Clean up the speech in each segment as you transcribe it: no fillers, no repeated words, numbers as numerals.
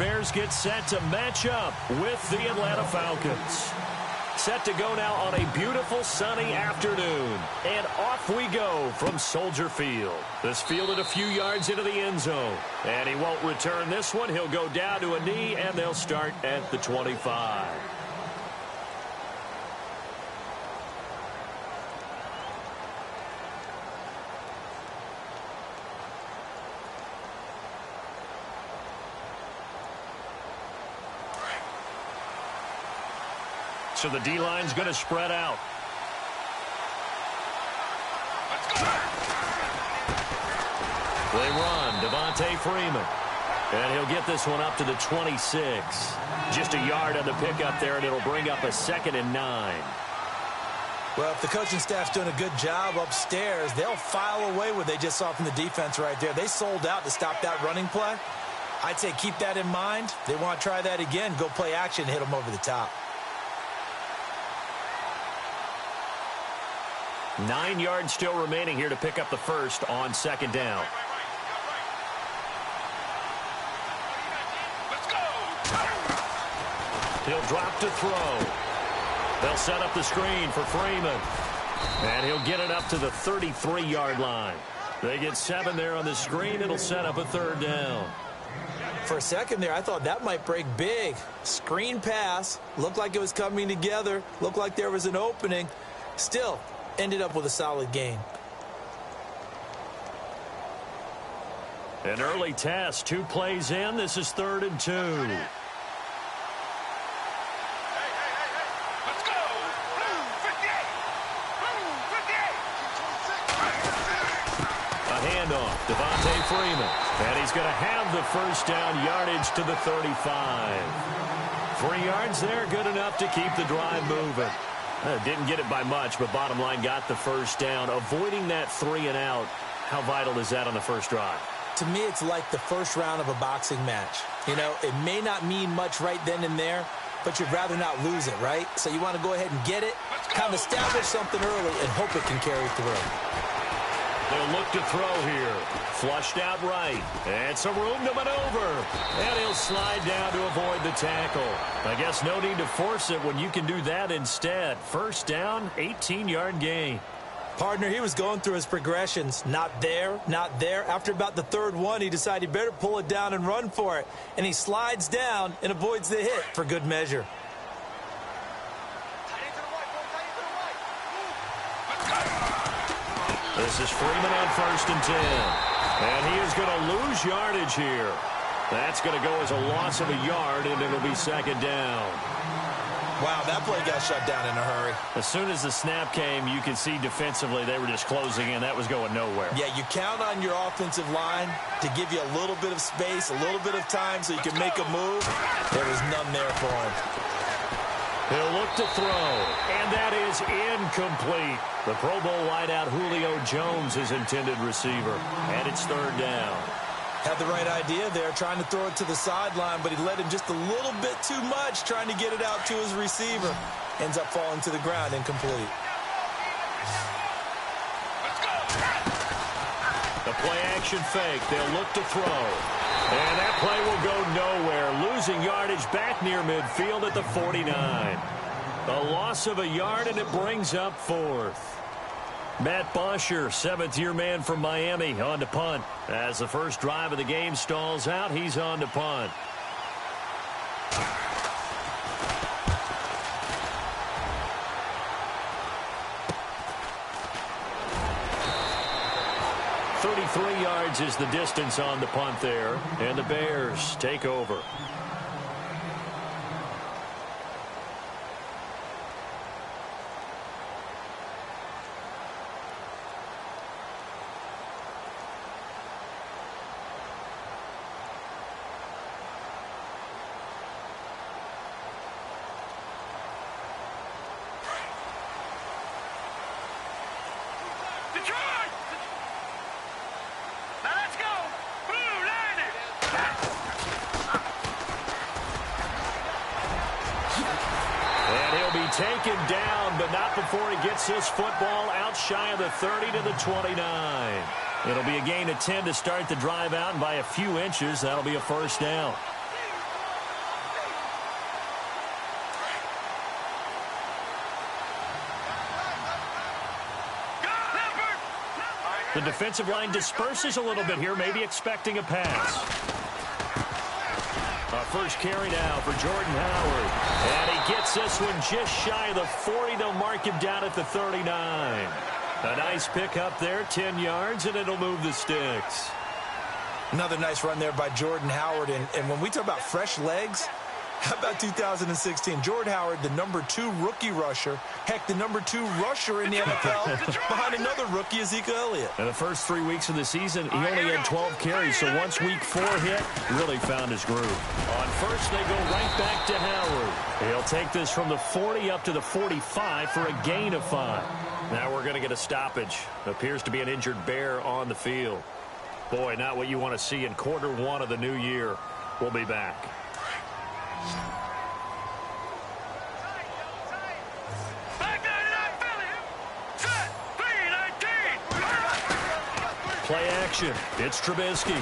Bears get set to match up with the Atlanta Falcons. Set to go now on a beautiful sunny afternoon. And off we go from Soldier Field. This fielded a few yards into the end zone. And he won't return this one. He'll go down to a knee, and they'll start at the 25. So the D-line's going to spread out. They run. Devontae Freeman. And he'll get this one up to the 26. Just a yard on the pickup there, and it'll bring up a 2nd and 9. Well, if the coaching staff's doing a good job upstairs, they'll file away what they just saw from the defense right there. They sold out to stop that running play. I'd say keep that in mind. They want to try that again. Go play action, hit them over the top. 9 yards still remaining here to pick up the first on 2nd down. He'll drop to throw. They'll set up the screen for Freeman. And he'll get it up to the 33-yard line. They get 7 there on the screen. It'll set up a 3rd down. For a second there, I thought that might break big. Screen pass. Looked like it was coming together. Looked like there was an opening. Still, ended up with a solid gain. An early test. 2 plays in. This is 3rd and 2. Let's go. Blue 58. Blue 58. A handoff. Devontae Freeman. And he's going to have the first down, yardage to the 35. 3 yards there, good enough to keep the drive moving. Didn't get it by much, but bottom line got the first down. Avoiding that 3 and out, how vital is that on the first drive? To me, it's like the first round of a boxing match. You know, it may not mean much right then and there, but you'd rather not lose it, right? So you want to go ahead and get it, kind of establish something early, and hope it can carry through. They'll look to throw here. Flushed out right. And some room to maneuver. And he'll slide down to avoid the tackle. I guess no need to force it when you can do that instead. First down, 18-yard gain. Partner, he was going through his progressions. Not there, not there. After about the 3rd one, he decided he better pull it down and run for it. And he slides down and avoids the hit for good measure. This is Freeman on 1st and 10. And he is going to lose yardage here. That's going to go as a loss of a yard, and it'll be 2nd down. Wow, that play got shut down in a hurry. As soon as the snap came, you could see defensively they were just closing in. That was going nowhere. Yeah, you count on your offensive line to give you a little bit of space, a little bit of time so you can make a move. There was none there for him. He'll look to throw, and that is incomplete. The Pro Bowl wideout Julio Jones is intended receiver, and it's 3rd down. Had the right idea there, trying to throw it to the sideline, but he let him just a little bit too much, trying to get it out to his receiver. Ends up falling to the ground, incomplete. The play-action fake. They'll look to throw. And that play will go nowhere. Losing yardage back near midfield at the 49. A loss of a yard, and it brings up 4th. Matt Bosher, 7th-year man from Miami, on to punt. As the first drive of the game stalls out, he's on to punt. .33 yards is the distance on the punt there, and the Bears take over. Taken down, but not before he gets this football out shy of the 30 to the 29. It'll be a gain of 10 to start the drive out, and by a few inches, that'll be a first down. The defensive line disperses a little bit here, maybe expecting a pass. First carry now for Jordan Howard. And he gets this one just shy of the 40. They'll mark him down at the 39. A nice pickup there, 10 yards, and it'll move the sticks. Another nice run there by Jordan Howard. And when we talk about fresh legs, how about 2016? Jordan Howard, the #2 rookie rusher. Heck, the #2 rusher in the NFL behind another rookie, Ezekiel Elliott. In the first 3 weeks of the season, he only had 12 carries. So once week 4 hit, really found his groove. On first, they go right back to Howard. He'll take this from the 40 up to the 45 for a gain of 5. Now we're going to get a stoppage. Appears to be an injured Bear on the field. Boy, not what you want to see in quarter 1 of the new year. We'll be back. Play action. It's Trubisky.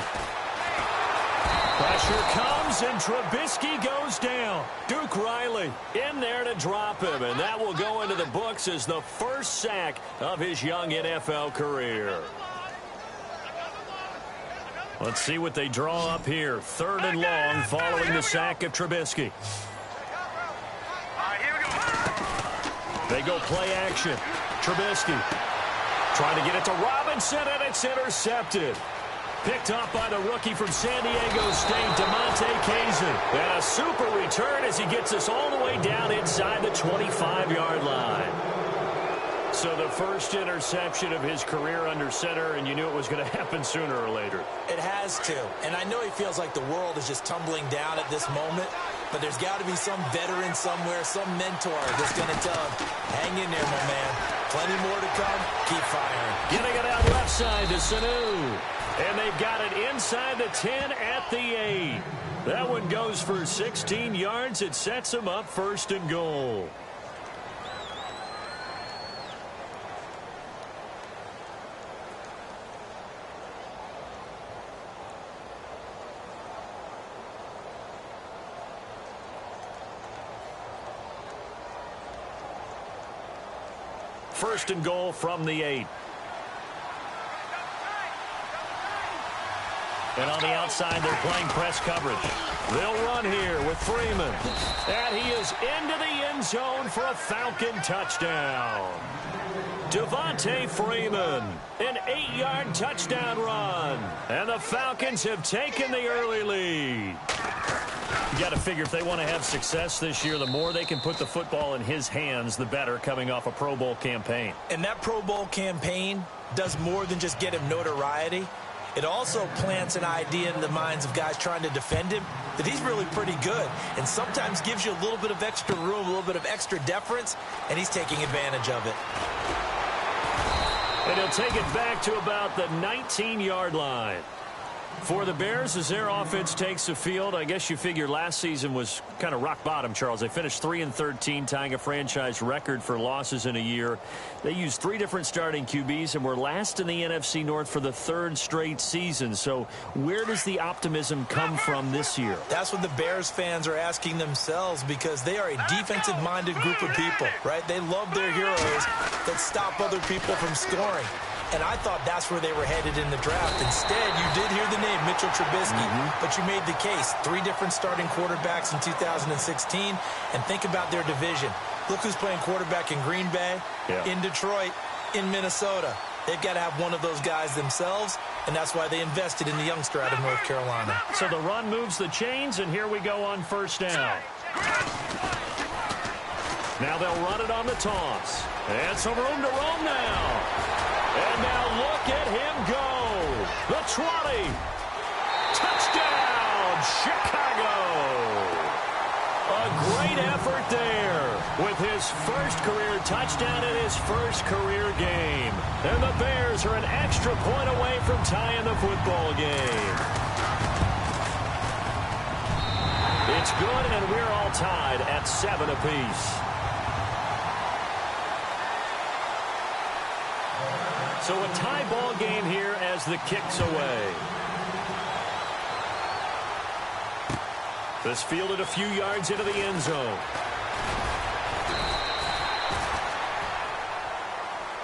Pressure comes, and Trubisky goes down. Duke Riley in there to drop him, and that will go into the books as the first sack of his young NFL career. Let's see what they draw up here. 3rd and long following the sack of Trubisky. They go play action. Trubisky trying to get it to Robinson, and it's intercepted. Picked up by the rookie from San Diego State, Damontae Kazee. And a super return as he gets us all the way down inside the 25-yard line. So the first interception of his career under center, and you knew it was going to happen sooner or later. It has to. And I know he feels like the world is just tumbling down at this moment, but there's got to be some veteran somewhere, some mentor that's going to tell him, hang in there, my man. Plenty more to come. Keep firing. Getting it out left side to Sanu. And they've got it inside the 10 at the 8. That one goes for 16 yards. It sets them up 1st and goal. First and goal from the 8. And on the outside, they're playing press coverage. They'll run here with Freeman. And he is into the end zone for a Falcon touchdown. Devontae Freeman, an 8-yard touchdown run. And the Falcons have taken the early lead. You got to figure if they want to have success this year, the more they can put the football in his hands, the better, coming off a Pro Bowl campaign. And that Pro Bowl campaign does more than just get him notoriety. It also plants an idea in the minds of guys trying to defend him that he's really pretty good, and sometimes gives you a little bit of extra room, a little bit of extra deference, and he's taking advantage of it. And he'll take it back to about the 19-yard line. For the Bears, as their offense takes the field, I guess you figure last season was kind of rock bottom, Charles. They finished 3-13, tying a franchise record for losses in a year. They used 3 different starting QBs and were last in the NFC North for the 3rd straight season. So where does the optimism come from this year? That's what the Bears fans are asking themselves, because they are a defensive-minded group of people, right? They love their heroes that stop other people from scoring. And I thought that's where they were headed in the draft. Instead, you did hear the name, Mitchell Trubisky, but you made the case. 3 different starting quarterbacks in 2016. And think about their division. Look who's playing quarterback in Green Bay, in Detroit, in Minnesota. They've got to have one of those guys themselves, and that's why they invested in the youngster out of North Carolina. So the run moves the chains, and here we go on first down. Now they'll run it on the toss. And some room to roam now. And now look at him go. The 20. Touchdown, Chicago. A great effort there with his first career touchdown in his first career game. And the Bears are an extra point away from tying the football game. It's good, and we're all tied at 7 apiece. So a tie ball game here as the kick's away. This fielded a few yards into the end zone.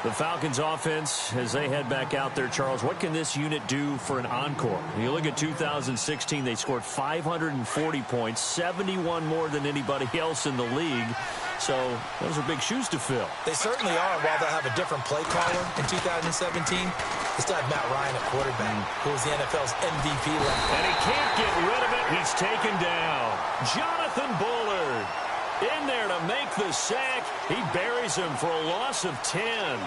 The Falcons offense, as they head back out there, Charles, what can this unit do for an encore? You look at 2016, they scored 540 points, 71 more than anybody else in the league. So those are big shoes to fill. They certainly are. While they'll have a different play caller in 2017, they still have Matt Ryan at quarterback, who was the NFL's MVP last year. And he can't get rid of it. He's taken down. Jonathan Bullard in there to make the sack. He buries him for a loss of 10.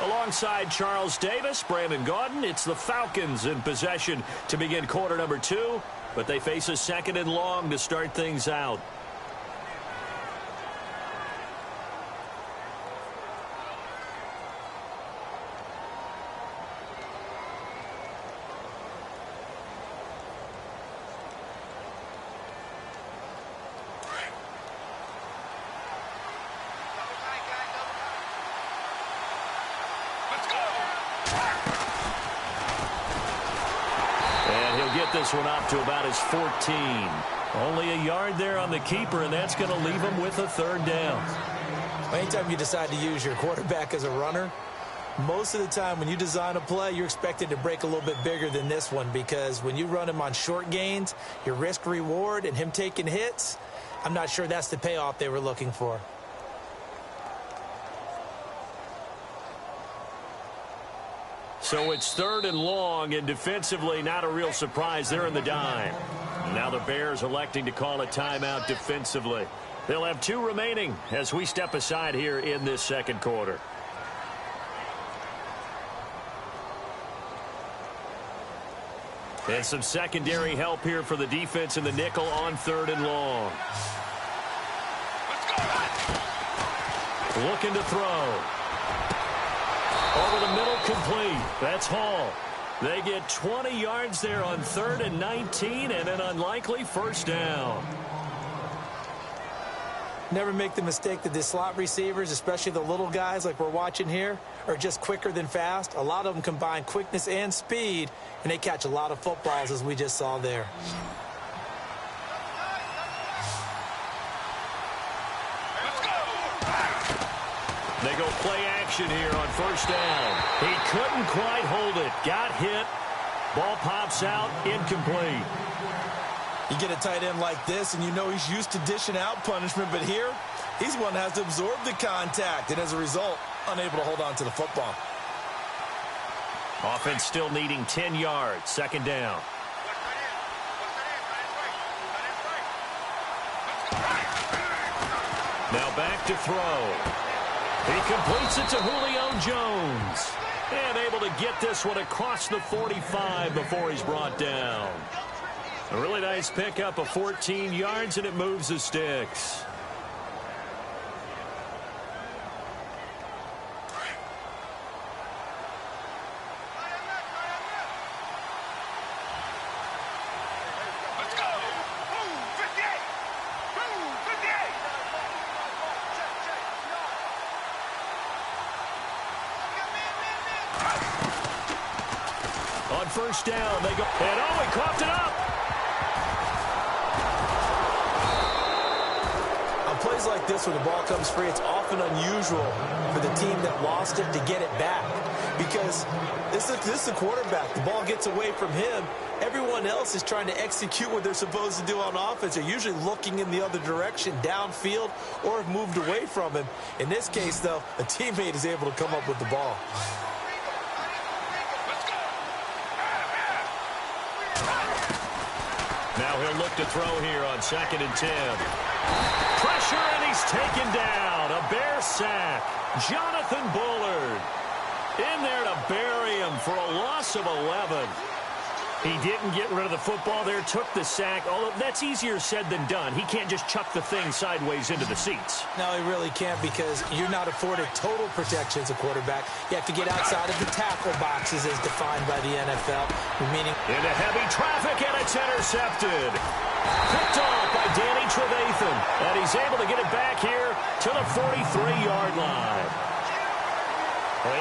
Alongside Charles Davis, Brandon Gaudin, it's the Falcons in possession to begin quarter number 2, but they face a 2nd and long to start things out. This one up to about his 14. Only a yard there on the keeper, and that's going to leave him with a 3rd down. Anytime you decide to use your quarterback as a runner, most of the time when you design a play, you're expected to break a little bit bigger than this one, because when you run him on short gains, your risk-reward and him taking hits, I'm not sure that's the payoff they were looking for. So it's 3rd and long, and defensively not a real surprise. They're in the dime. Now the Bears electing to call a timeout defensively. They'll have 2 remaining as we step aside here in this 2nd quarter. And some secondary help here for the defense in the nickel on 3rd and long. Looking to throw. Over the middle, complete. That's Hall. They get 20 yards there on 3rd and 19 and an unlikely 1st down. Never make the mistake that the slot receivers, especially the little guys like we're watching here, are just quicker than fast. A lot of them combine quickness and speed, and they catch a lot of footballs, as we just saw there. They go play action here on 1st down. He couldn't quite hold it. Got hit. Ball pops out. Incomplete. You get a tight end like this, and you know he's used to dishing out punishment, but here, he's one that has to absorb the contact, and as a result, unable to hold on to the football. Offense still needing 10 yards. 2nd down. Now back to throw. He completes it to Julio Jones. And able to get this one across the 45 before he's brought down. A really nice pickup of 14 yards, and it moves the sticks. On 1st down, they go, and he coughed it up. On plays like this, when the ball comes free, it's often unusual for the team that lost it to get it back, because this is the quarterback. The ball gets away from him. Everyone else is trying to execute what they're supposed to do on offense. They're usually looking in the other direction, downfield, or have moved away from him. In this case, though, a teammate is able to come up with the ball. Now he'll look to throw here on 2nd and 10. Pressure, and he's taken down. A Bear sack. Jonathan Bullard in there to bury him for a loss of 11. He didn't get rid of the football there, took the sack, although that's easier said than done. He can't just chuck the thing sideways into the seats. No, he really can't because you're not afforded total protection as a quarterback. You have to get outside of the tackle boxes as defined by the NFL, meaning into heavy traffic, and it's intercepted. Picked off by Danny Trevathan, and he's able to get it back here to the 43-yard line.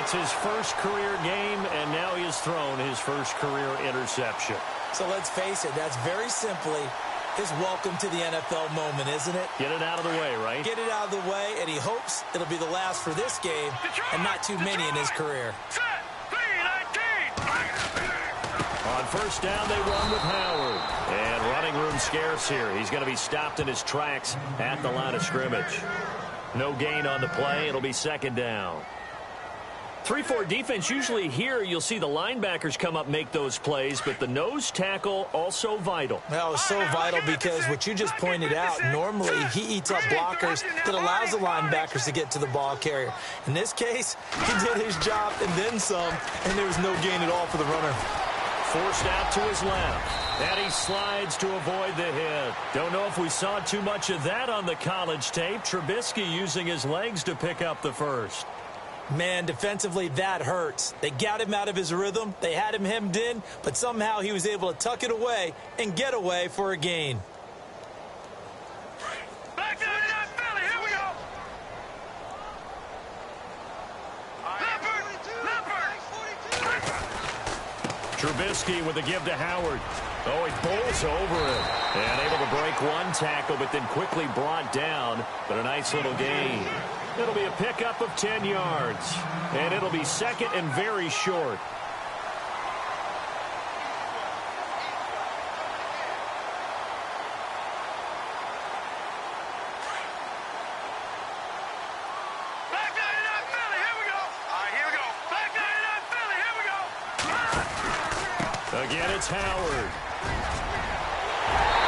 It's his first career game, and now he has thrown his first career interception. So let's face it, that's very simply his welcome to the NFL moment, isn't it? Get it out of the way, right? Get it out of the way, and he hopes it'll be the last for this game and not too many in his career. On first down, they run with Howard. And running room scarce here. He's going to be stopped in his tracks at the line of scrimmage. No gain on the play. It'll be second down. 3-4 defense, usually here you'll see the linebackers come up, make those plays, but the nose tackle also vital. Well, it's so vital because what you just pointed out, normally he eats up blockers that allows the linebackers to get to the ball carrier. In this case, he did his job and then some, and there was no gain at all for the runner. Forced out to his left, and he slides to avoid the hit. Don't know if we saw too much of that on the college tape. Trubisky using his legs to pick up the first. Man, defensively, that hurts. They got him out of his rhythm. They had him hemmed in, but somehow he was able to tuck it away and get away for a gain. Back down in that belly. Here we go. Trubisky with a give to Howard. Oh, he bowls over it. And able to break one tackle, but then quickly brought down. But a nice little gain. It'll be a pickup of 10 yards. And it'll be second and very short. Back down in that belly. Here we go. All right, here we go. Back down in that belly. Here we go. Again, it's Howard.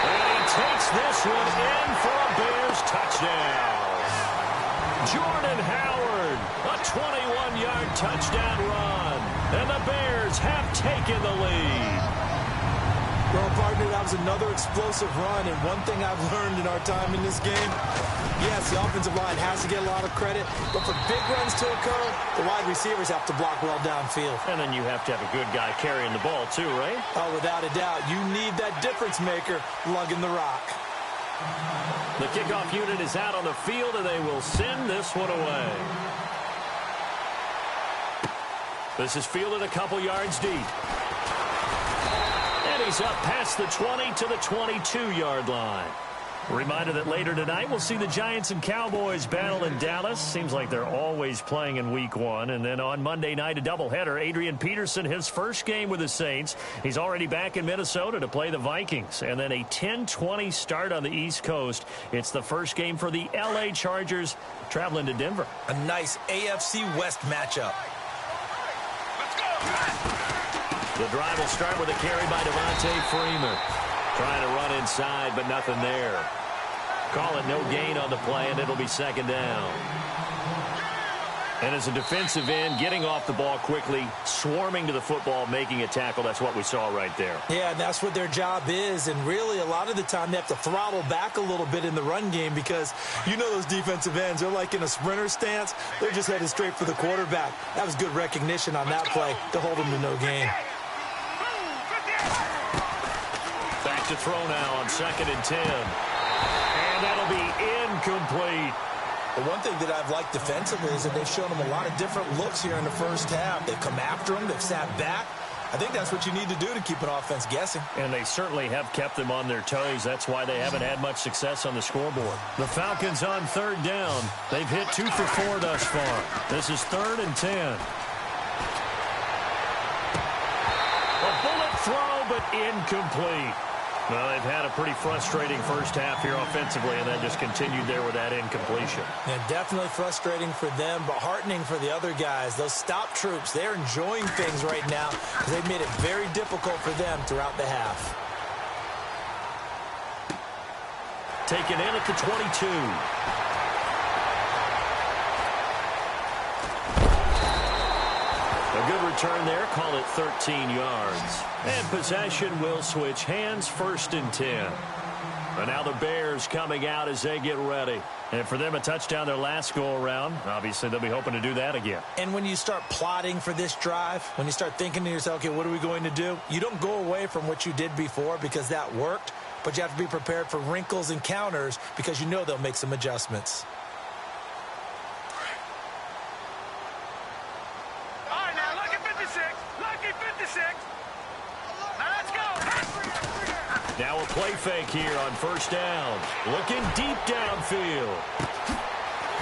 And he takes this one in for a Bears touchdown. Jordan Howard, a 21-yard touchdown run. And the Bears have taken the lead. Well, partner, that was another explosive run, and one thing I've learned in our time in this game, yes, the offensive line has to get a lot of credit, but for big runs to occur, the wide receivers have to block well downfield. And then you have to have a good guy carrying the ball too, right? Oh, without a doubt, you need that difference maker lugging the rock. The kickoff unit is out on the field, and they will send this one away. This is fielded a couple yards deep. And he's up past the 20 to the 22-yard line. Reminder that later tonight we'll see the Giants and Cowboys battle in Dallas. Seems like they're always playing in week one. And then on Monday night, a doubleheader. Adrian Peterson, his first game with the Saints. He's already back in Minnesota to play the Vikings. And then a 10-20 start on the East Coast. It's the first game for the L.A. Chargers traveling to Denver. A nice AFC West matchup. Let's go. The drive will start with a carry by Devontae Freeman. Trying to run inside, but nothing there. Call it no gain on the play, and it'll be second down. And as a defensive end, getting off the ball quickly, swarming to the football, making a tackle, that's what we saw right there. Yeah, and that's what their job is, and really a lot of the time they have to throttle back a little bit in the run game because you know those defensive ends, they're like in a sprinter stance. They're just headed straight for the quarterback. That was good recognition on that play to hold them to no gain. Back to throw now on 2nd and 10. And that'll be incomplete. The one thing that I've liked defensively is that they've shown them a lot of different looks here in the first half. They've come after them. They've sat back. I think that's what you need to do to keep an offense guessing. And they certainly have kept them on their toes. That's why they haven't had much success on the scoreboard. The Falcons on 3rd down. They've hit 2 for 4 thus far. This is 3rd and 10. A bullet throw, but incomplete. Well, they've had a pretty frustrating first half here offensively, and that just continued there with that incompletion. Yeah, definitely frustrating for them, but heartening for the other guys. Those stop troops, they're enjoying things right now because they've made it very difficult for them throughout the half. Taken in at the 22. A good return there. Call it 13 yards. And possession will switch hands, 1st and 10. And now the Bears coming out as they get ready. And for them, a touchdown their last go-around. Obviously, they'll be hoping to do that again. And when you start plotting for this drive, when you start thinking to yourself, okay, what are we going to do? You don't go away from what you did before because that worked, but you have to be prepared for wrinkles and counters because you know they'll make some adjustments. All right, now, lucky 56. Lucky 56. Now, let's go. Now a play fake here on 1st down. Looking deep downfield.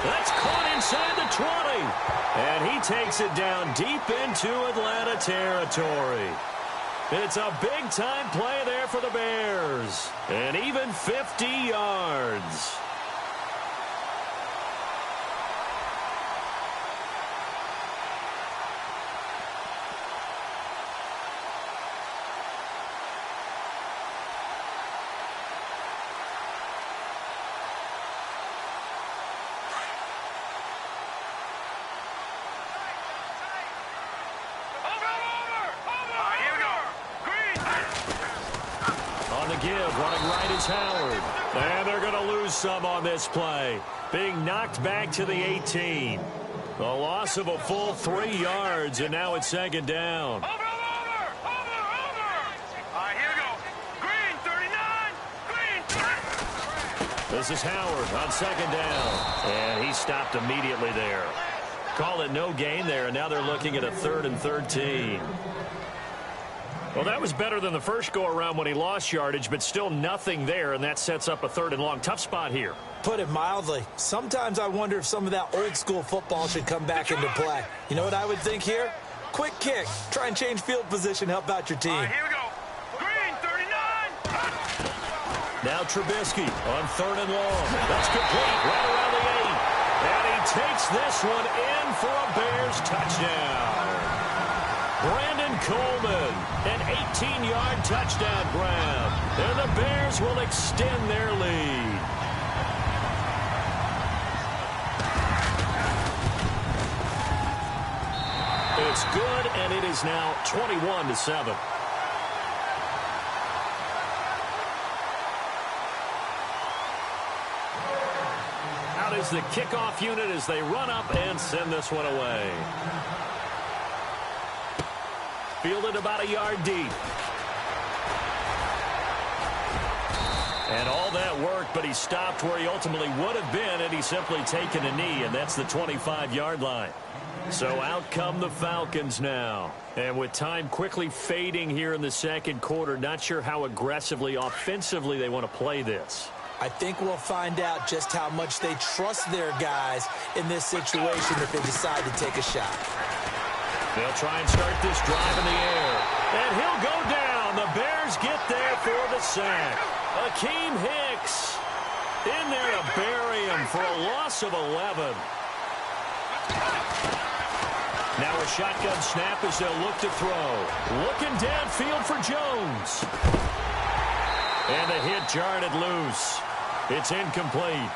That's caught inside the 20. And he takes it down deep into Atlanta territory. It's a big-time play there for the Bears. And even 50 yards. Running right is Howard. And they're going to lose some on this play. Being knocked back to the 18. A loss of a full 3 yards, and now it's 2nd down. Over. All right, here we go. Green, 39. Green. This is Howard on 2nd down. And he stopped immediately there. Call it no gain there, and now they're looking at a 3rd and 13. Well, that was better than the first go-around when he lost yardage, but still nothing there, and that sets up a 3rd and long. Tough spot here. Put it mildly. Sometimes I wonder if some of that old-school football should come back into play. You know what I would think here? Quick kick. Try and change field position, help out your team. All right, here we go. Green, 39. Now Trubisky on 3rd and long. That's complete right around the 8. And he takes this one in for a Bears touchdown. Brandon Coleman, an 18-yard touchdown grab. And the Bears will extend their lead. It's good, and it is now 21-7. Out is the kickoff unit as they run up and send this one away. Fielded about a yard deep. And all that worked, but he stopped where he ultimately would have been had he simply taken a knee, and that's the 25-yard line. So out come the Falcons now. And with time quickly fading here in the 2nd quarter, not sure how aggressively, offensively they want to play this. I think we'll find out just how much they trust their guys in this situation if they decide to take a shot. They'll try and start this drive in the air. And he'll go down. The Bears get there for the sack. Akeem Hicks in there to bury him for a loss of 11. Now a shotgun snap as they'll look to throw. Looking downfield for Jones. And the hit jarred it loose. It's incomplete.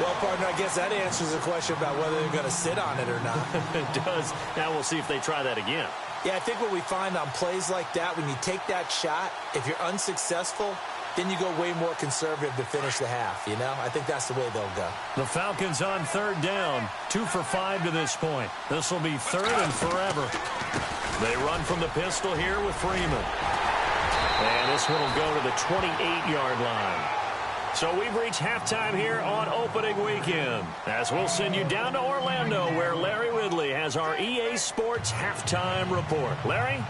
Well, partner, I guess that answers the question about whether they're going to sit on it or not. It does. Now we'll see if they try that again. Yeah, I think what we find on plays like that, when you take that shot, if you're unsuccessful, then you go way more conservative to finish the half, you know? I think that's the way they'll go. The Falcons on 3rd down, 2 for 5 to this point. This will be 3rd and forever. They run from the pistol here with Freeman. And this one will go to the 28-yard line. So we've reached halftime here on opening weekend, as we'll send you down to Orlando, where Larry Ridley has our EA Sports halftime report. Larry?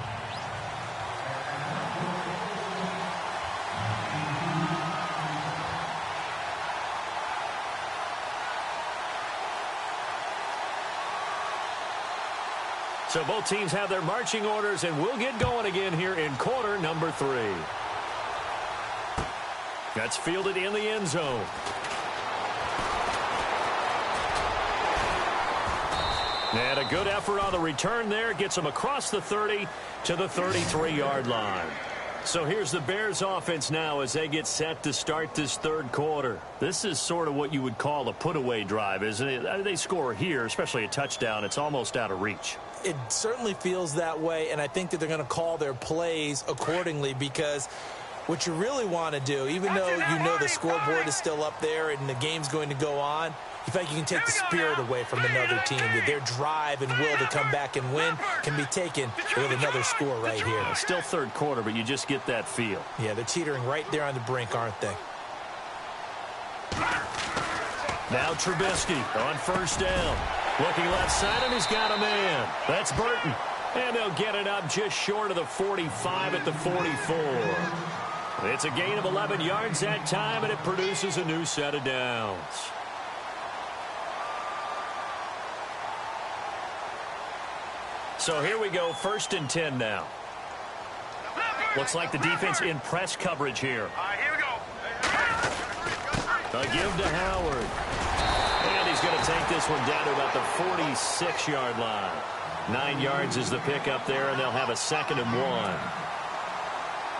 So both teams have their marching orders, and we'll get going again here in quarter number 3. That's fielded in the end zone. And a good effort on the return there. Gets them across the 30 to the 33-yard line. So here's the Bears offense now as they get set to start this 3rd quarter. This is sort of what you would call a put-away drive, isn't it? They score here, especially a touchdown. It's almost out of reach. It certainly feels that way, and I think that they're going to call their plays accordingly, because what you really want to do, even though you know the scoreboard is still up there and the game's going to go on, you feel like you can take the spirit away from another team, that their drive and will to come back and win can be taken with another score right here. Still third quarter, but you just get that feel. Yeah, they're teetering right there on the brink, aren't they? Now Trubisky on first down. Looking left side, and he's got a man. That's Burton. And they'll get it up just short of the 45 at the 44. It's a gain of 11 yards that time, and it produces a new set of downs. So here we go, 1st and 10 now. Looks like the defense in press coverage here. All right, here we go. A give to Howard. And he's going to take this one down to about the 46-yard line. 9 yards is the pickup there, and they'll have a 2nd and 1.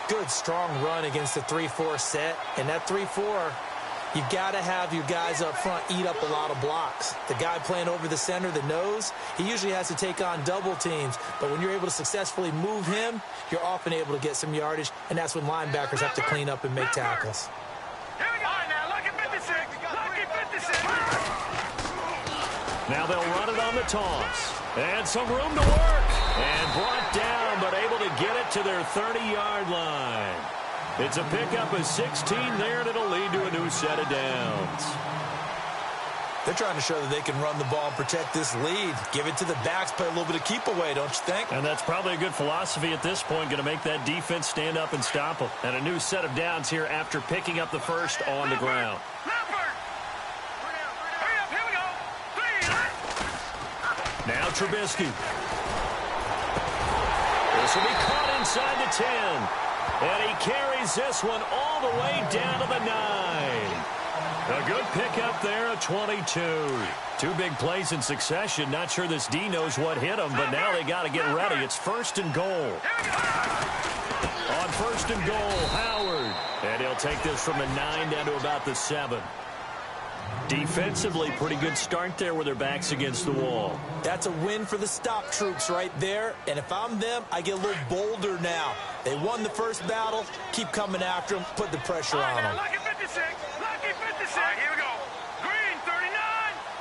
Good, strong run against the 3-4 set. And that 3-4, you've got to have your guys up front eat up a lot of blocks. The guy playing over the center, the nose, he usually has to take on double teams. But when you're able to successfully move him, you're often able to get some yardage, and that's when linebackers have to clean up and make tackles. Here we go. All right, now, lucky 56. Lucky 56. Now they'll run it on the toss. And some room to work. And brought down, but able to get it to their 30-yard line. It's a pickup of 16 there, and it'll lead to a new set of downs. They're trying to show that they can run the ball and protect this lead. Give it to the backs, play a little bit of keep away, don't you think? And that's probably a good philosophy at this point, going to make that defense stand up and stop them. And a new set of downs here after picking up the first on the ground. Now Trubisky. This will be caught inside the 10. And he carries this one all the way down to the 9. A good pickup there at 22. 2 big plays in succession. Not sure this D knows what hit him, but now they got to get ready. It's 1st and goal. On 1st and goal, Howard. And he'll take this from the 9 down to about the 7. Defensively, pretty good start there with their backs against the wall. That's a win for the stop troops right there. And if I'm them, I get a little bolder now. They won the first battle. Keep coming after them. Put the pressure on them. Lucky 56. Lucky 56. All right, here we go. Green 39.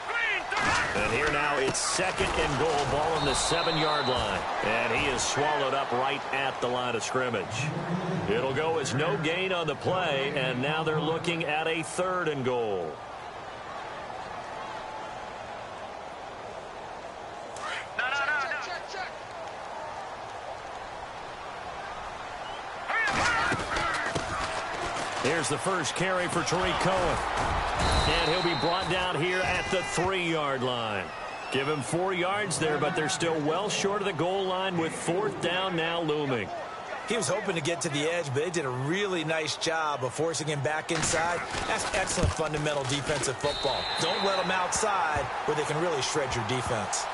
Green 39. And here now it's 2nd and goal. Ball on the 7-yard line. And he is swallowed up right at the line of scrimmage. It'll go as no gain on the play. And now they're looking at a 3rd and goal. Here's the first carry for Tariq Cohen. And he'll be brought down here at the 3-yard line. Give him 4 yards there, but they're still well short of the goal line with 4th down now looming. He was hoping to get to the edge, but they did a really nice job of forcing him back inside. That's excellent fundamental defensive football. Don't let them outside where they can really shred your defense.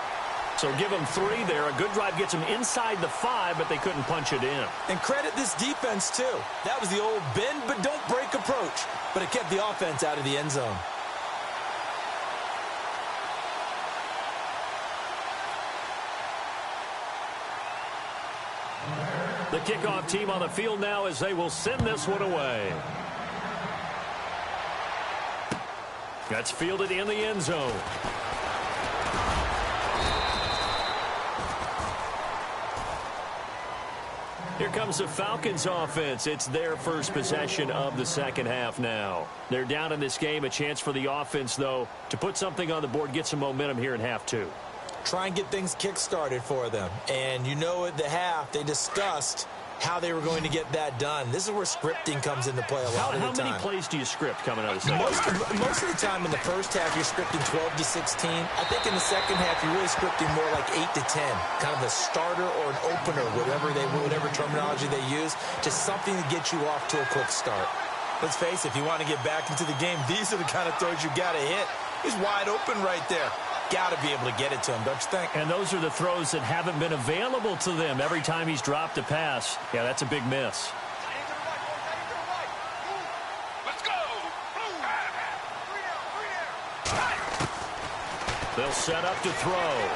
So give them 3 there. A good drive gets them inside the 5, but they couldn't punch it in. And credit this defense, too. That was the old bend but don't break approach. But it kept the offense out of the end zone. The kickoff team on the field now as they will send this one away. That's fielded in the end zone. Here comes the Falcons offense. It's their first possession of the second half now. They're down in this game. A chance for the offense, though, to put something on the board, get some momentum here in half 2. Try and get things kick-started for them. And you know at the half, they discussed how they were going to get that done. This is where scripting comes into play a lot of the time. How many plays do you script coming out of the second half? Most of the time in the first half, you're scripting 12 to 16. I think in the second half, you're really scripting more like 8 to 10. Kind of a starter or an opener, whatever terminology they use. Just something to get you off to a quick start. Let's face it, if you want to get back into the game, these are the kind of throws you got to hit. He's wide open right there. Got to be able to get it to him, don't you think? And those are the throws that haven't been available to them every time he's dropped a pass. Yeah, that's a big miss. Let's go. They'll set up to throw.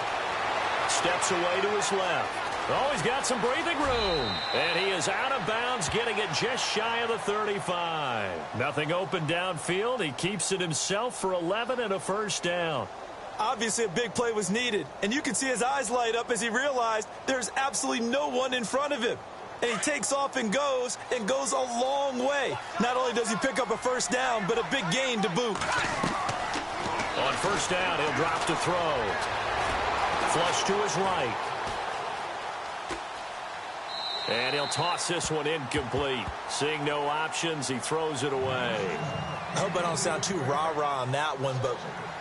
Steps away to his left. Oh, he's got some breathing room. And he is out of bounds, getting it just shy of the 35. Nothing open downfield. He keeps it himself for 11 and a first down. Obviously, a big play was needed, and you can see his eyes light up as he realized there's absolutely no one in front of him. And he takes off and goes a long way. Not only does he pick up a first down, but a big gain to boot. On first down, he'll drop to throw. Flush to his right. And he'll toss this one incomplete. Seeing no options, he throws it away. I hope I don't sound too rah-rah on that one, but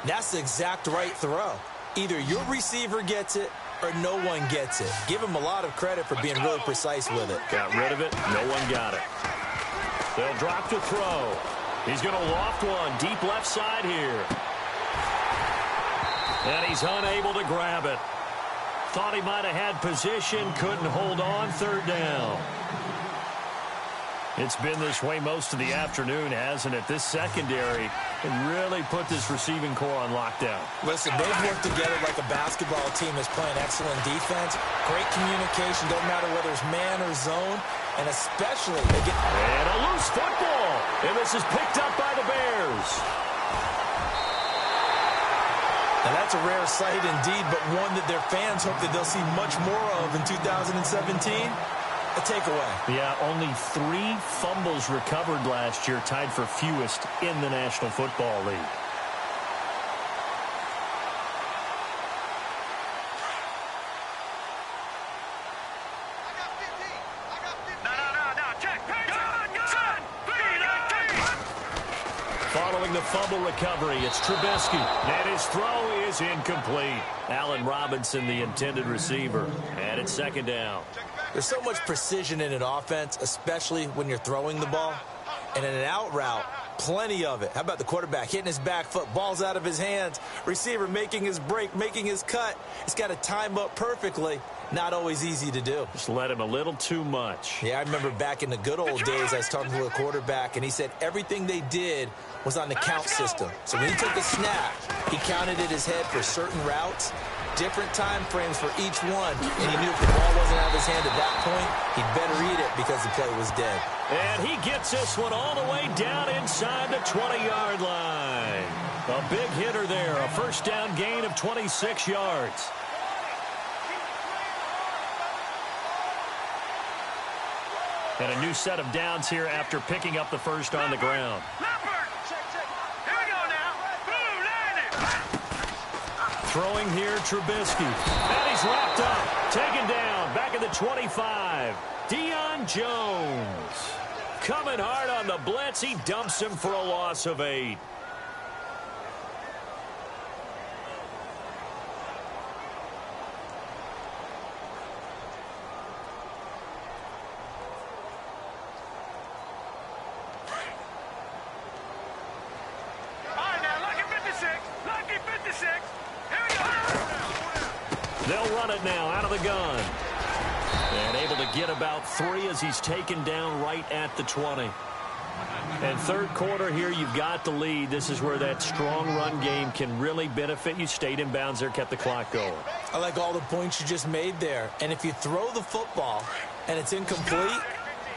that's the exact right throw. Either your receiver gets it or no one gets it. Give him a lot of credit for being really precise with it. Got rid of it. No one got it. They'll drop to throw. He's going to loft one deep left side here. And he's unable to grab it. Thought he might have had position, couldn't hold on, third down. It's been this way most of the afternoon, hasn't it? This secondary can really put this receiving core on lockdown. Listen, they've worked together like a basketball team that's playing excellent defense. Great communication, don't matter whether it's man or zone, and especially And a loose football, and this is picked up by the Bears. Now, that's a rare sight indeed, but one that their fans hope that they'll see much more of in 2017. A takeaway. Yeah, only 3 fumbles recovered last year, tied for fewest in the National Football League. Following the fumble recovery, it's Trubisky. And his throw is incomplete. Allen Robinson, the intended receiver. And it's second down. There's so much precision in an offense, especially when you're throwing the ball. And in an out route, plenty of it. How about the quarterback hitting his back foot, ball's out of his hands, receiver making his break, making his cut. He's got to time up perfectly. Not always easy to do. Just let him a little too much. Yeah, I remember back in the good old days, I was talking to a quarterback, and he said everything they did was on the count system. So when he took a snap, he counted in his head for certain routes, different time frames for each one, and he knew if the ball wasn't out of his hand at that point, he'd better eat it because the play was dead. And he gets this one all the way down inside the 20-yard line. A big hitter there, a first down gain of 26 yards. And a new set of downs here after picking up the first on the ground. Throwing here, Trubisky. And he's wrapped up. Taken down. Back at the 25. Deion Jones. Coming hard on the blitz. He dumps him for a loss of 8. They'll run it now out of the gun. And able to get about 3 as he's taken down right at the 20. And third quarter here, you've got the lead. This is where that strong run game can really benefit you. Stayed in bounds there, kept the clock going. I like all the points you just made there. And if you throw the football and it's incomplete,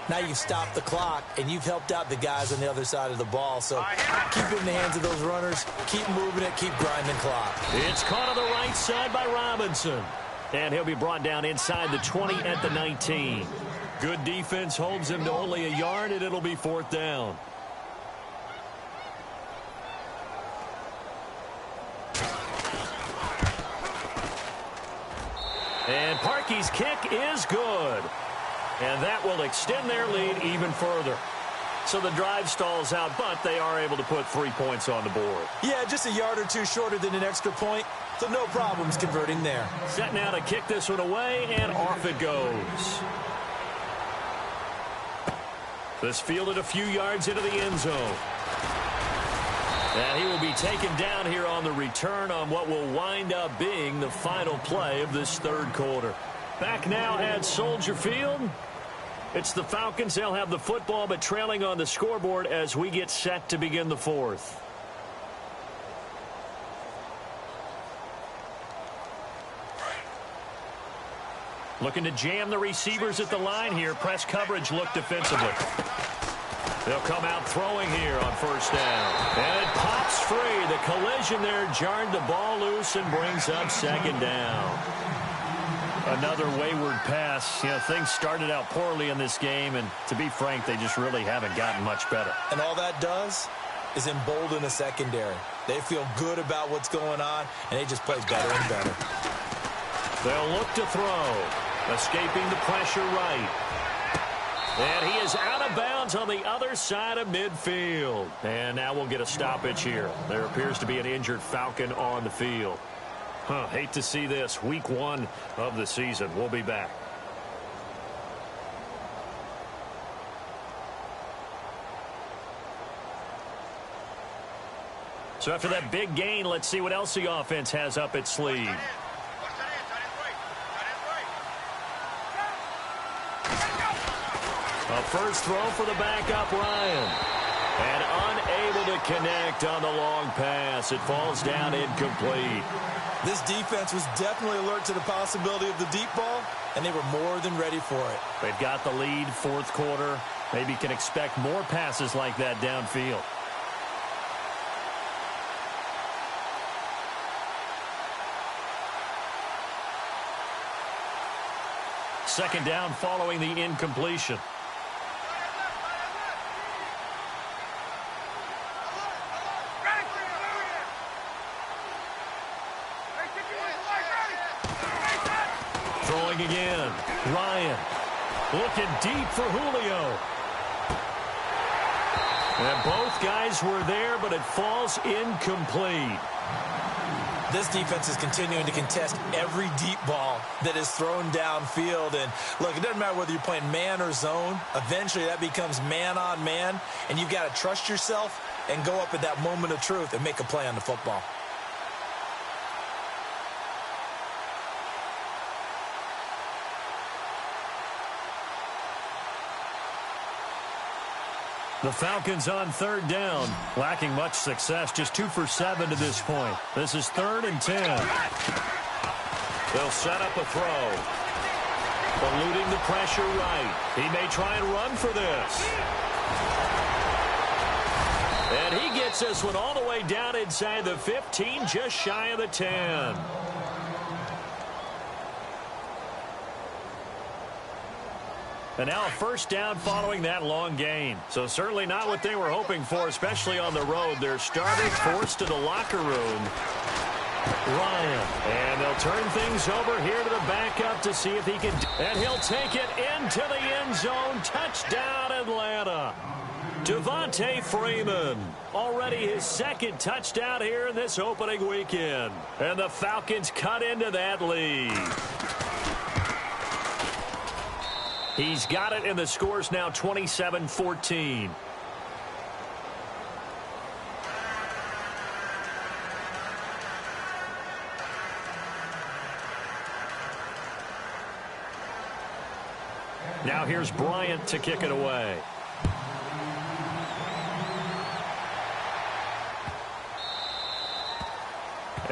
now you've stopped the clock and you've helped out the guys on the other side of the ball. So keep it in the hands of those runners. Keep moving it. Keep grinding clock. It's caught on the right side by Robinson. And he'll be brought down inside the 20 at the 19. Good defense holds him to only a yard, and it'll be fourth down. And Parkey's kick is good. And that will extend their lead even further. So the drive stalls out, but they are able to put 3 points on the board. Yeah, just a yard or two shorter than an extra point. So no problems converting there. Set now to kick this one away, and off it goes. This fielded a few yards into the end zone. And he will be taken down here on the return on what will wind up being the final play of this third quarter. Back now at Soldier Field. It's the Falcons. They'll have the football, but trailing on the scoreboard as we get set to begin the fourth. Looking to jam the receivers at the line here. Press coverage look defensively. They'll come out throwing here on first down. And it pops free. The collision there jarred the ball loose and brings up second down. Another wayward pass. You know, things started out poorly in this game, and to be frank, they just really haven't gotten much better. And all that does is embolden the secondary. They feel good about what's going on, and they just play better and better. They'll look to throw. Escaping the pressure right. And he is out of bounds on the other side of midfield. And now we'll get a stoppage here. There appears to be an injured Falcon on the field. Hate to see this. Week 1 of the season. We'll be back. So after that big gain, let's see what else the offense has up its sleeve. A first throw for the backup, Ryan. And unable to connect on the long pass. It falls down incomplete. This defense was definitely alert to the possibility of the deep ball, and they were more than ready for it. They've got the lead, fourth quarter. Maybe can expect more passes like that downfield. Second down following the incompletion. Throwing again. Ryan looking deep for Julio. And both guys were there, but it falls incomplete. This defense is continuing to contest every deep ball that is thrown downfield. And, look, it doesn't matter whether you're playing man or zone. Eventually, that becomes man on man. And you've got to trust yourself and go up at that moment of truth and make a play on the football. The Falcons on third down, lacking much success, just 2 for 7 to this point. This is 3rd and 10. They'll set up a throw. Eluding the pressure right. He may try and run for this. And he gets this one all the way down inside the 15, just shy of the 10. And now a first down following that long gain. So certainly not what they were hoping for, especially on the road. Their starter forced to the locker room. Ryan. And they'll turn things over here to the backup to see if he can. And he'll take it into the end zone. Touchdown, Atlanta. Devontae Freeman. Already his second touchdown here in this opening weekend. And the Falcons cut into that lead. He's got it, and the score's now 27-14. Now here's Bryant to kick it away.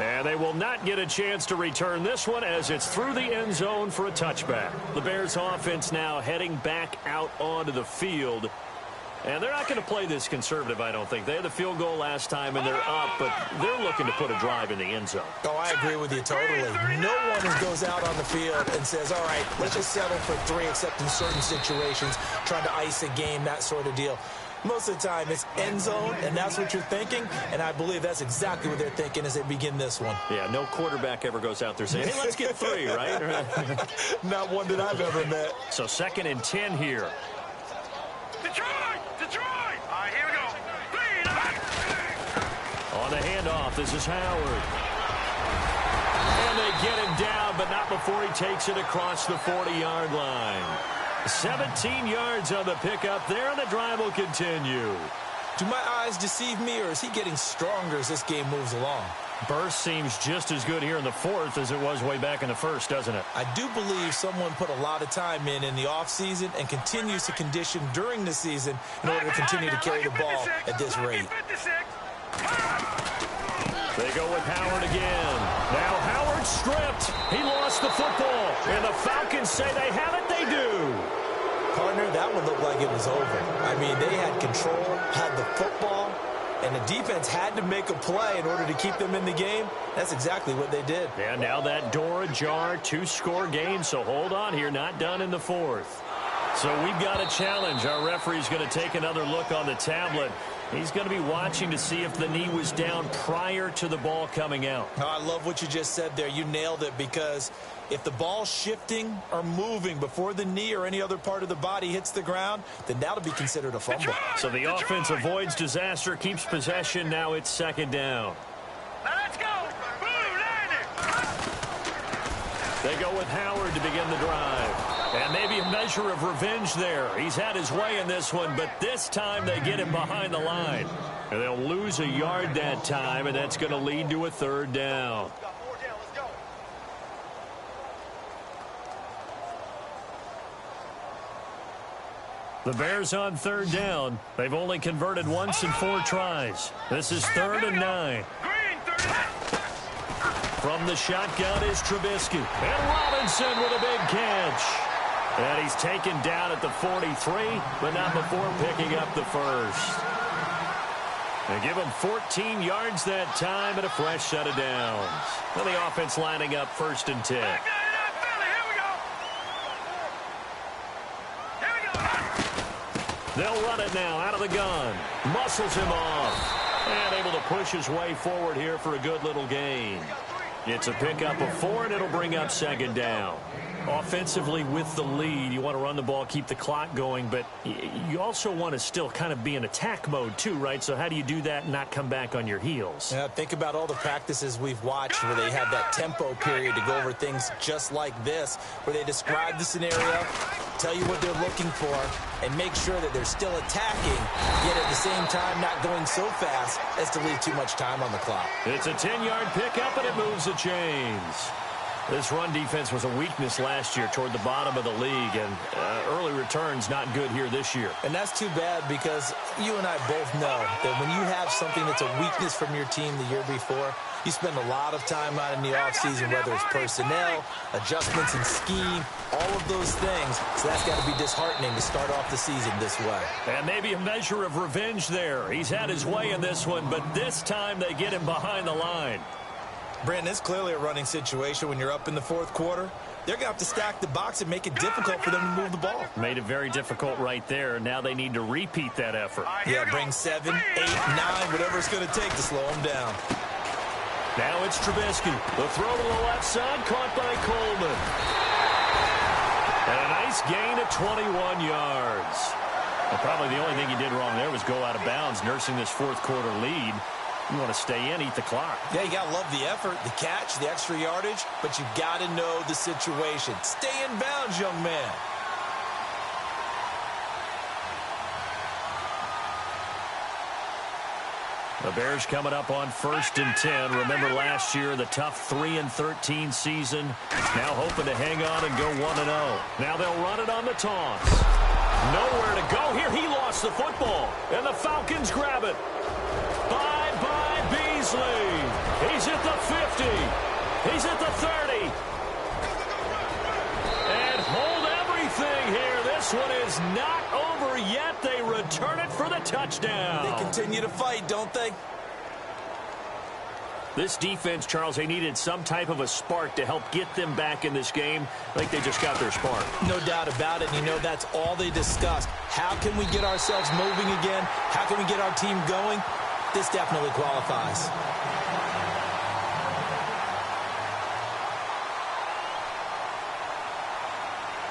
And they will not get a chance to return this one as it's through the end zone for a touchback. The Bears offense now heading back out onto the field. And they're not going to play this conservative, I don't think. They had the field goal last time, and they're up, but they're looking to put a drive in the end zone. Oh, I agree with you totally. No one goes out on the field and says, all right, let's just settle for 3, except in certain situations, trying to ice a game, that sort of deal. Most of the time, it's end zone, and that's what you're thinking, and I believe that's exactly what they're thinking as they begin this one. Yeah, no quarterback ever goes out there saying, hey, let's get 3, right? Not one that I've ever met. So 2nd and 10 here. Detroit! Detroit! All right, here we go. On the handoff, this is Howard. And they get him down, but not before he takes it across the 40-yard line. 17 yards on the pickup there, and the drive will continue. Do my eyes deceive me, or is he getting stronger as this game moves along? Burst seems just as good here in the 4th as it was way back in the 1st, doesn't it? I do believe someone put a lot of time in the offseason and continues to condition during the season in order to continue to carry the ball at this rate. They go with Howard again. Now Howard stripped. He lost the football. And the Falcons say they have it. They do. Partner, that one looked like it was over. I mean, they had control, had the football, and the defense had to make a play in order to keep them in the game. That's exactly what they did. And now that door ajar, 2-score game, so hold on here, not done in the fourth. So we've got a challenge. Our referee's going to take another look on the tablet. He's going to be watching to see if the knee was down prior to the ball coming out. Oh, I love what you just said there. You nailed it, because if the ball's shifting or moving before the knee or any other part of the body hits the ground, then that'll be considered a fumble. So the offense avoids disaster, keeps possession. Now it's second down. Now let's go. Boom, landed. They go with Howard to begin the drive. And maybe a measure of revenge there. He's had his way in this one, but this time they get him behind the line. And they'll lose a yard that time, and that's going to lead to a third down. The Bears on third down. They've only converted once in 4 tries. This is 3rd and 9. From the shotgun is Trubisky. And Robinson with a big catch. And he's taken down at the 43, but not before picking up the first. They give him 14 yards that time and a fresh set of downs. Well, the offense lining up 1st and 10. They'll run it now out of the gun. Muscles him off. And able to push his way forward here for a good little gain. It's a pickup of 4, and it'll bring up 2nd down. Offensively with the lead, you want to run the ball, keep the clock going, but you also want to still kind of be in attack mode too, right? So how do you do that and not come back on your heels? Yeah, think about all the practices we've watched where they have that tempo period to go over things just like this, where they describe the scenario, tell you what they're looking for, and make sure that they're still attacking, yet at the same time not going so fast as to leave too much time on the clock. It's a 10-yard pickup, and it moves the chains. This run defense was a weakness last year toward the bottom of the league, and early returns not good here this year. And that's too bad, because you and I both know that when you have something that's a weakness from your team the year before, you spend a lot of time out in the offseason, whether it's personnel, adjustments in scheme, all of those things. So that's got to be disheartening to start off the season this way. And maybe a measure of revenge there. He's had his way in this one, but this time they get him behind the line. Brandon, it's clearly a running situation when you're up in the 4th quarter. They're going to have to stack the box and make it difficult for them to move the ball. Made it very difficult right there. Now they need to repeat that effort. Yeah, bring 7, 8, 9, whatever it's going to take to slow them down. Now it's Trubisky. The throw to the left side, caught by Coleman. And a nice gain of 21 yards. Well, probably the only thing he did wrong there was go out of bounds, nursing this 4th quarter lead. You want to stay in, eat the clock. Yeah, you got to love the effort, the catch, the extra yardage, but you got to know the situation. Stay in bounds, young man. The Bears coming up on 1st and 10. Remember last year, the tough 3-13 season. Now hoping to hang on and go 1-0. Now they'll run it on the toss. Nowhere to go here. He lost the football, and the Falcons grab it. Bye-bye, Beasley. He's at the 50. He's at the 30. And hold everything here. This one is not over yet. They return it for the touchdown. They continue to fight, don't they? This defense, Charles, they needed some type of a spark to help get them back in this game. I think they just got their spark. No doubt about it. And you know, that's all they discussed. How can we get ourselves moving again? How can we get our team going? This definitely qualifies.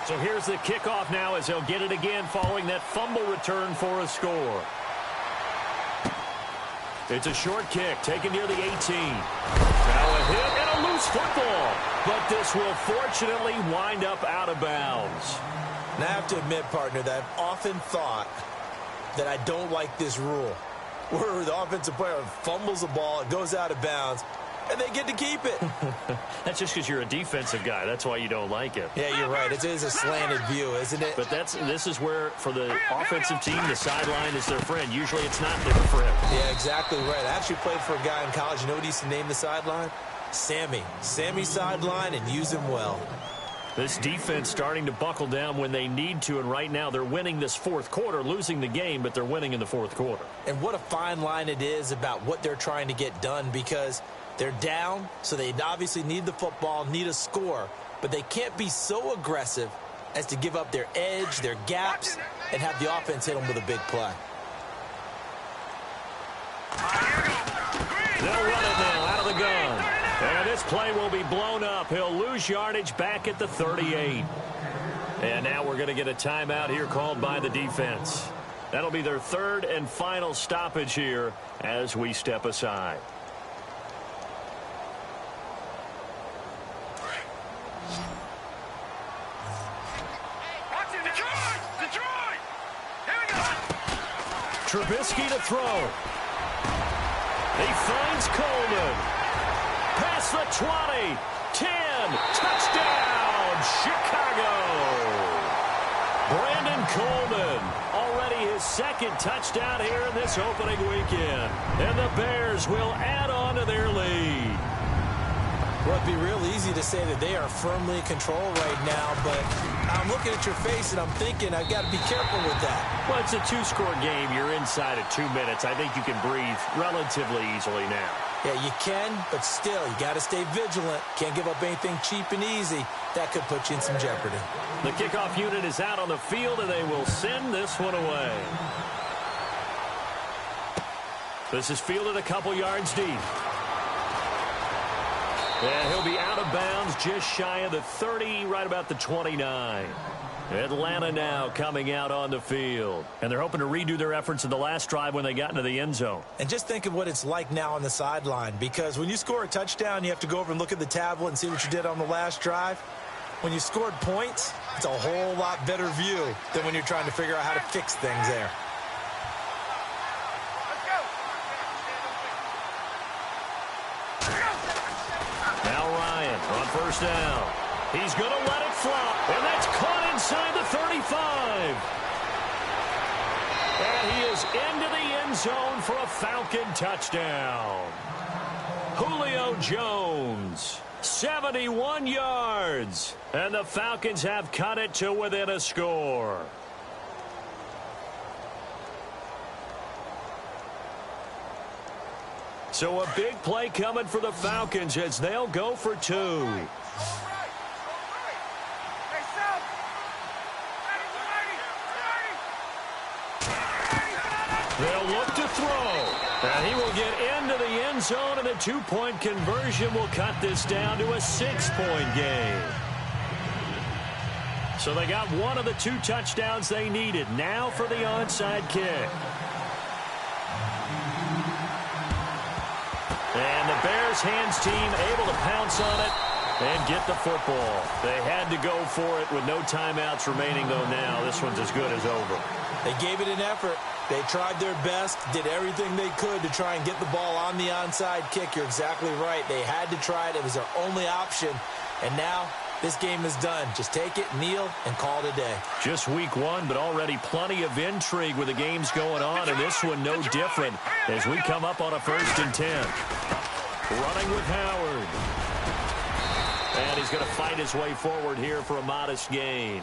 So here's the kickoff now as they'll get it again following that fumble return for a score. It's a short kick taken near the 18. Now a hit and a loose football. But this will fortunately wind up out of bounds. Now I have to admit, partner, that I've often thought that I don't like this rule, where the offensive player fumbles the ball, it goes out of bounds, and they get to keep it. That's just because you're a defensive guy. That's why you don't like it. Yeah, you're right. It is a slanted view, isn't it? But this is where, for the offensive team, the sideline is their friend. Usually it's not there for him. Yeah, exactly right. I actually played for a guy in college. You know what he used to name the sideline? Sammy sideline and use him well. This defense starting to buckle down when they need to, and right now they're winning this fourth quarter, losing the game, but they're winning in the fourth quarter. And what a fine line it is about what they're trying to get done, because they're down, so they obviously need the football, need a score, but they can't be so aggressive as to give up their edge, their gaps, and have the offense hit them with a big play. They'll run it now out of the gun. And this play will be blown up. He'll lose yardage back at the 38. And now we're going to get a timeout here called by the defense. That'll be their third and final stoppage here as we step aside. Detroit! Here we go! Trubisky to throw. He finds Coleman. Past the 20. 10. Touchdown, Chicago. Brandon Coleman. Already his second touchdown here in this opening weekend. And the Bears will add on to their lead. Well, it'd be real easy to say that they are firmly in control right now, but I'm looking at your face and I'm thinking I've got to be careful with that. Well, it's a two-score game. You're inside of 2 minutes. I think you can breathe relatively easily now. Yeah, you can, but still, you got to stay vigilant. Can't give up anything cheap and easy. That could put you in some jeopardy. The kickoff unit is out on the field, and they will send this one away. This is fielded a couple yards deep. And he'll be out of bounds just shy of the 30, right about the 29. Atlanta now coming out on the field. And they're hoping to redo their efforts in the last drive when they got into the end zone. And just think of what it's like now on the sideline, because when you score a touchdown, you have to go over and look at the tablet and see what you did on the last drive. When you scored points, it's a whole lot better view than when you're trying to figure out how to fix things there. On first down. He's going to let it fly. And that's caught inside the 35. And he is into the end zone for a Falcon touchdown. Julio Jones, 71 yards. And the Falcons have cut it to within a score. So a big play coming for the Falcons as they'll go for 2. They'll look to throw. And he will get into the end zone, and a 2-point conversion will cut this down to a 6-point game. So they got one of the 2 touchdowns they needed. Now for the onside kick. And the Bears hands team able to pounce on it and get the football. They had to go for it with no timeouts remaining, though now this one's as good as over. They gave it an effort. They tried their best, did everything they could to try and get the ball on the onside kick. You're exactly right. They had to try it. It was their only option. And now this game is done. Just take it, kneel, and call it a day. Just week 1, but already plenty of intrigue with the games going on, and this one no different as we come up on a 1st and 10. Running with Howard. And he's going to fight his way forward here for a modest gain.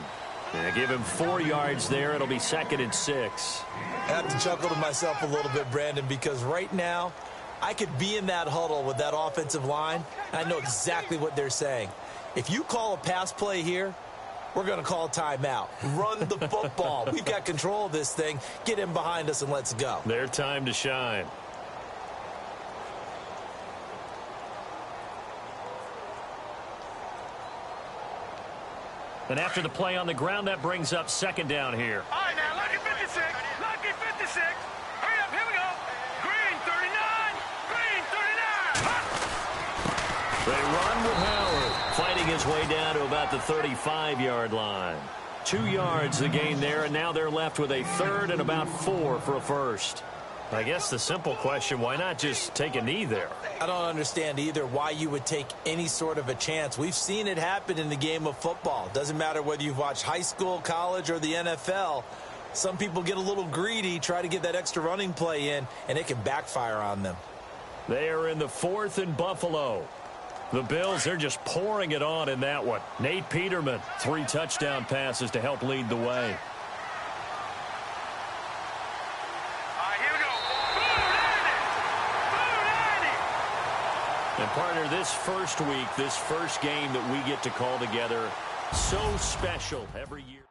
And give him 4 yards there. It'll be 2nd and 6. I have to chuckle to myself a little bit, Brandon, because right now I could be in that huddle with that offensive line, and I know exactly what they're saying. If you call a pass play here, we're going to call a timeout. Run the football. We've got control of this thing. Get in behind us and let's go. Their time to shine. And after the play on the ground, that brings up 2nd down here. All right, now, lucky 56. Lucky 56. Hurry up, here we go. Green 39. Green 39. They run with Howard, fighting his way down to about the 35-yard line. 2 yards the gain there, and now they're left with a 3rd and about 4 for a first. I guess the simple question, why not just take a knee there? I don't understand either why you would take any sort of a chance. We've seen it happen in the game of football. Doesn't matter whether you've watched high school, college, or the NFL. Some people get a little greedy, try to get that extra running play in, and it can backfire on them. They are in the 4th and Buffalo. The Bills, they're just pouring it on in that one. Nate Peterman, 3 touchdown passes to help lead the way. All right, here we go. And partner, this first week, this first game that we get to call together, so special every year.